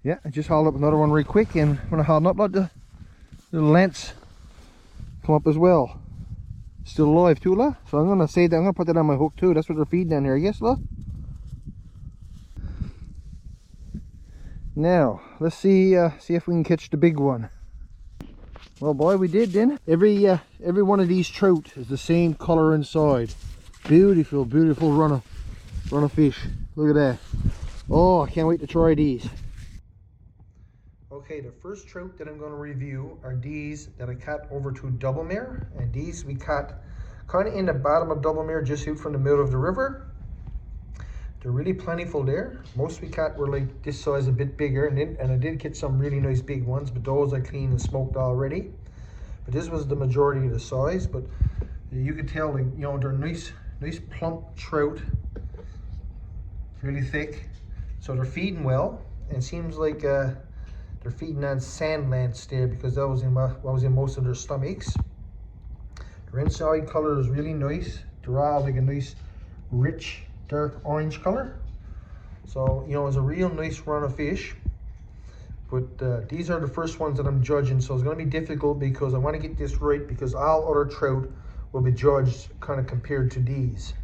Yeah, I just hauled up another one real quick, and when I hauled up, look, the little lance come up as well. Still alive too, la. So I'm gonna say that I'm gonna put that on my hook too. That's what they're feeding down here, I guess, la. Now let's see if we can catch the big one. Well, boy, we did then. Every one of these trout is the same color inside. Beautiful, beautiful run of fish. Look at that. Oh, I can't wait to try these. Okay, the first trout that I'm going to review are these that I caught over to double MER, and these we caught kind of in the bottom of double MER, just out from the middle of the river. They're really plentiful there. Most we caught were like this size, a bit bigger, and I did get some really nice big ones, but those I cleaned and smoked already. But this was the majority of the size. But you could tell, like, you know, they're nice plump trout, really thick. So they're feeding well, and it seems like they're feeding on sand lance there, because that was in what was in most of their stomachs. Their inside color is really nice. They're all like a nice, rich, dark orange color. So, you know, it's a real nice run of fish. But these are the first ones that I'm judging, so it's going to be difficult because I want to get this right, because all other trout will be judged kind of compared to these.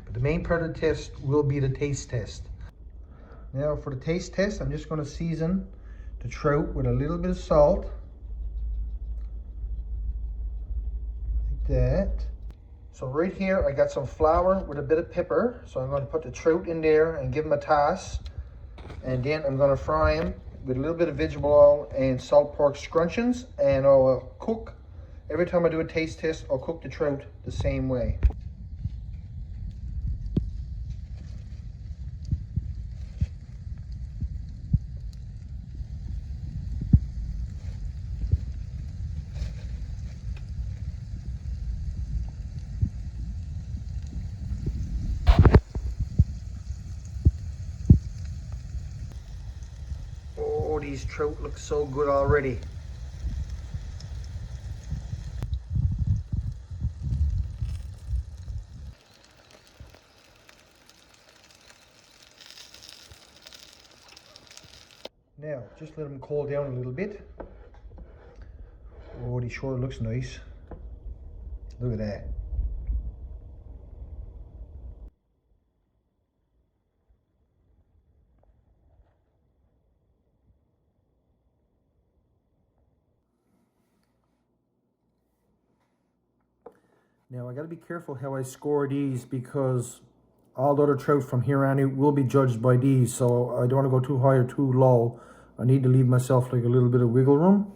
But the main part of the test will be the taste test. Now for the taste test, I'm just going to season the trout with a little bit of salt, like that. So right here I got some flour with a bit of pepper, so I'm going to put the trout in there and give them a toss, and then I'm going to fry them with a little bit of vegetable oil and salt pork scrunchions, and I'll cook. Every time I do a taste test, I'll cook the trout the same way. Oh, these trout look so good already. Now, just let them cool down a little bit. Oh, he sure looks nice. Look at that. Now, I got to be careful how I score these, because all the other trout from here on out will be judged by these. So I don't want to go too high or too low. I need to leave myself like a little bit of wiggle room.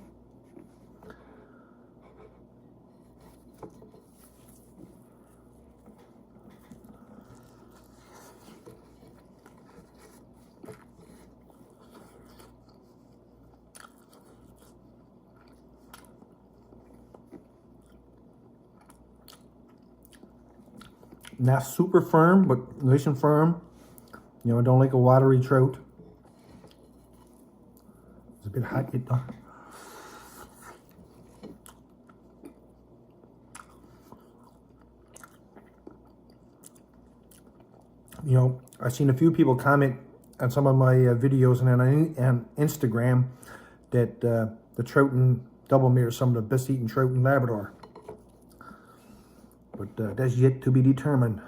Not super firm, but nice and firm. You know, I don't like a watery trout. It's a bit hot yet though. You know, I've seen a few people comment on some of my videos and on Instagram that the trout in double MER is some of the best eating trout in Labrador. But that's yet to be determined.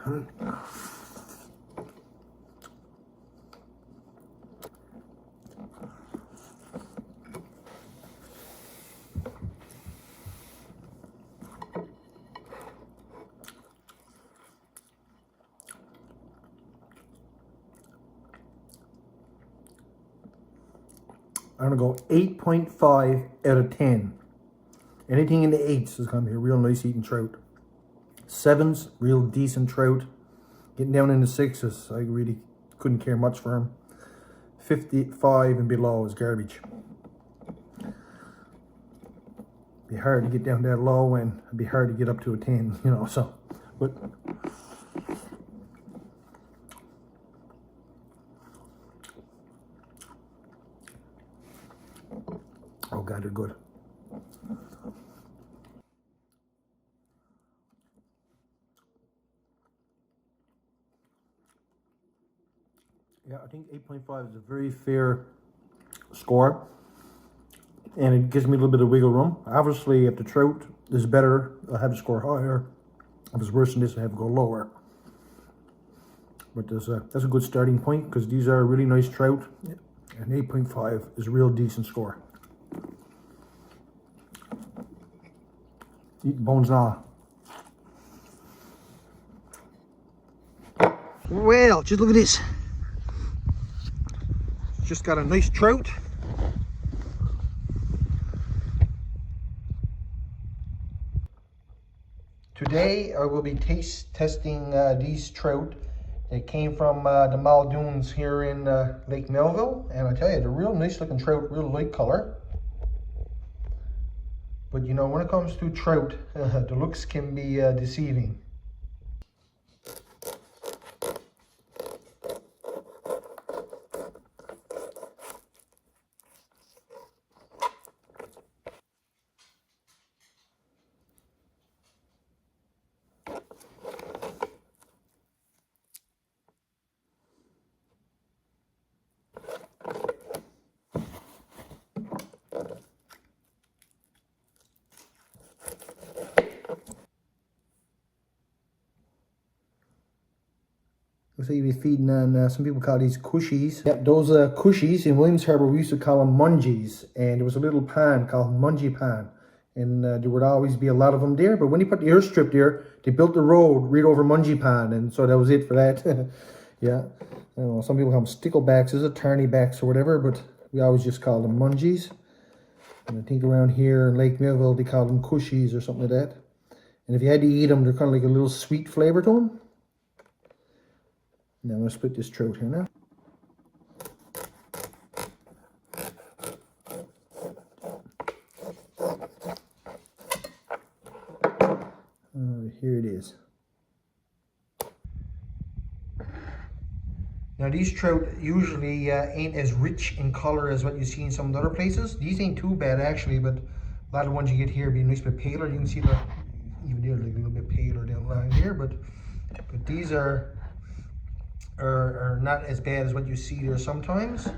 I'm gonna go 8.5 out of 10. Anything in the 8s is gonna be a real nice eating trout. 7s, real decent trout. Getting down in the 6s, I really couldn't care much for him. 55 and below is garbage. Be hard to get down that low, and it'd be hard to get up to a 10, you know, so. But oh God, they're good. Yeah, I think 8.5 is a very fair score. And it gives me a little bit of wiggle room. Obviously, if the trout is better, I'll have to score higher. If it's worse than this, I have to go lower. But that's a good starting point because these are really nice trout. And 8.5 is a real decent score. Eat the bones now. Well, just look at this. Just got a nice trout. Today I will be taste testing these trout. They came from the MALDOONS here in Lake Melville, and I tell you, they're real nice looking trout, real light color. But you know, when it comes to trout, the looks can be deceiving. Looks like you'd be feeding on, some people call these cushies. Yep, those cushies in Williams Harbour, we used to call them mungies. And there was a little pond called Mungie Pond. And there would always be a lot of them there. But when you put the airstrip there, they built the road right over Mungie Pond. And so that was it for that. Yeah. I don't know, some people call them sticklebacks, is it turnybacks or whatever. But we always just call them mungies. And I think around here in Lake Melville, they call them cushies or something like that. And if you had to eat them, they're kind of like a little sweet flavor to them. Now I'm going to split this trout here now. Here it is. Now these trout usually ain't as rich in color as what you see in some other places. These ain't too bad actually, but a lot of the ones you get here be a nice bit paler. You can see the even they're like a little bit paler down the line here, but these are not as bad as what you see there sometimes.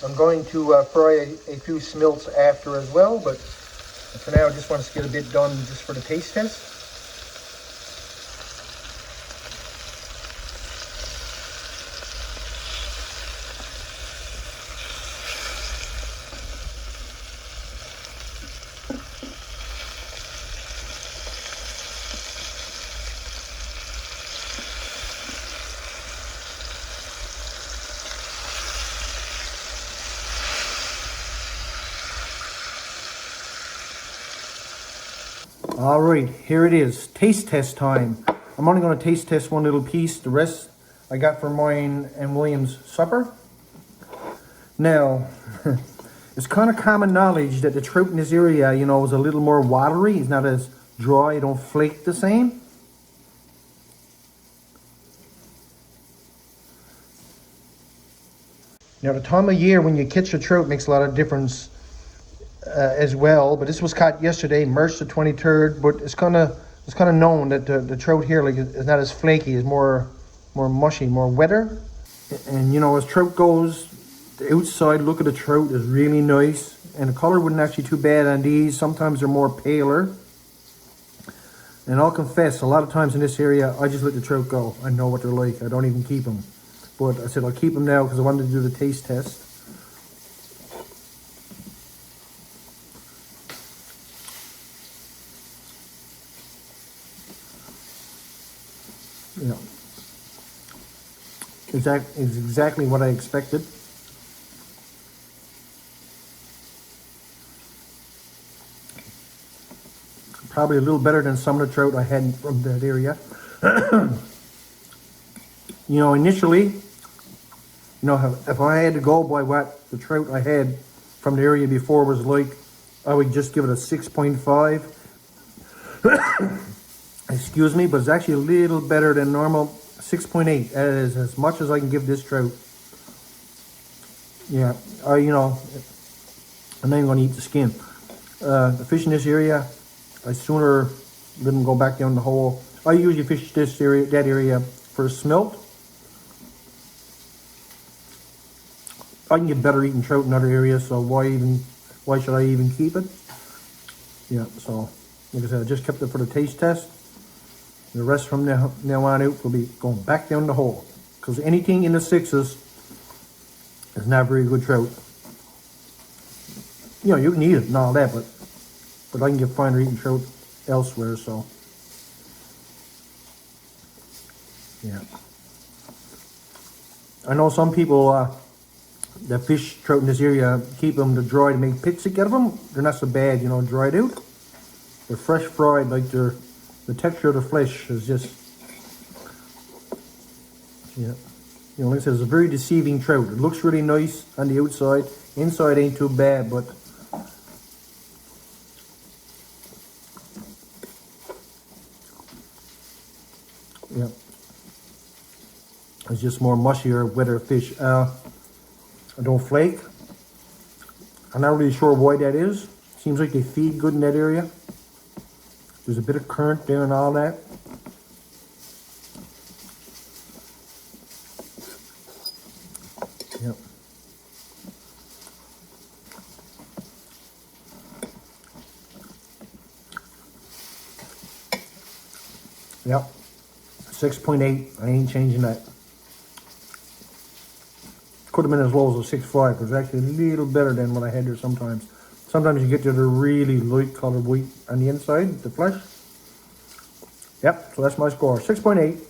I'm going to fry a few smilts after as well, but for now I just want to get a bit done just for the taste test. All right, here it is, taste test time. I'm only going to taste test one little piece. The rest I got for mine and William's supper. Now, it's kind of common knowledge that the trout in this area, you know, is a little more watery. It's not as dry, it don't flake the same. Now, the time of year when you catch a trout makes a lot of difference as well, but this was caught yesterday, March the 23rd. But it's kind of known that the trout here like is not as flaky, it's more mushy, more wetter. And you know, as trout goes, the outside look of the trout is really nice, and the color wouldn't actually too bad on these. Sometimes they're more paler. And I'll confess, a lot of times in this area, I just let the trout go. I know what they're like. I don't even keep them. But I said I'll keep them now because I wanted to do the taste test. You know, it's exactly what I expected. Probably a little better than some of the trout I had from that area. You know, initially, you know, if I had to go by what the trout I had from the area before was like, I would just give it a 6.5. Excuse me, but it's actually a little better than normal. 6.8. That is as much as I can give this trout. Yeah, you know, I'm not even going to eat the skin. The fish in this area I sooner let them go back down the hole. I usually fish this area, that area for smelt. I can get better eating trout in other areas, so why should I even keep it? Yeah, so like I said, I just kept it for the taste test. The rest from now on out will be going back down the hole, because anything in the 6s is not very good trout. You know, you can eat it and all that, but I can get finer eating trout elsewhere, so yeah. I know some people that fish trout in this area keep them to dry to make pits out of them. They're not so bad, you know, dried out. They're fresh fried, like the texture of the flesh is just, yeah. You know, like I said, it's a very deceiving trout. It looks really nice on the outside. Inside ain't too bad, but yeah, it's just more mushier, wetter fish. I don't flake. I'm not really sure why that is. Seems like they feed good in that area. There's a bit of current there and all that. Yep. Yep. 6.8. I ain't changing that. Could have been as low as a 6.5, because it's actually a little better than what I had there sometimes. Sometimes you get to the really light colored white on the inside, the flesh. Yep, so that's my score, 6.8.